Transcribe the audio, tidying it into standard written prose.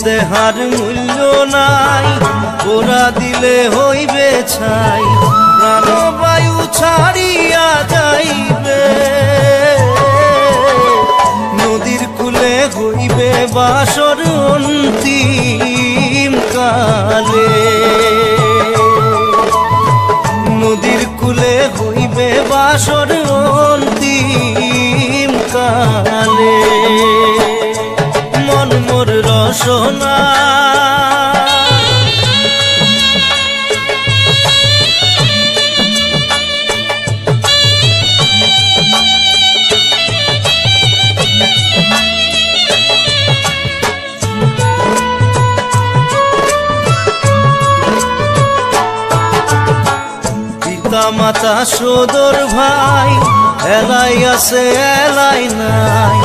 দেহার মূল্য নাই, ওরা দিলে হইবে ছাই, প্রাণবায়ু ছাড়িয়া যাইবে। নদীর কূলে হইবে বাসর অন্তিম কালে, নদীর কূলে হইবে বাসর অন্তিম কালে। মন মোর রসনা পিতা মাতা সদর ভাই, এলাই আছে এলাই নাই,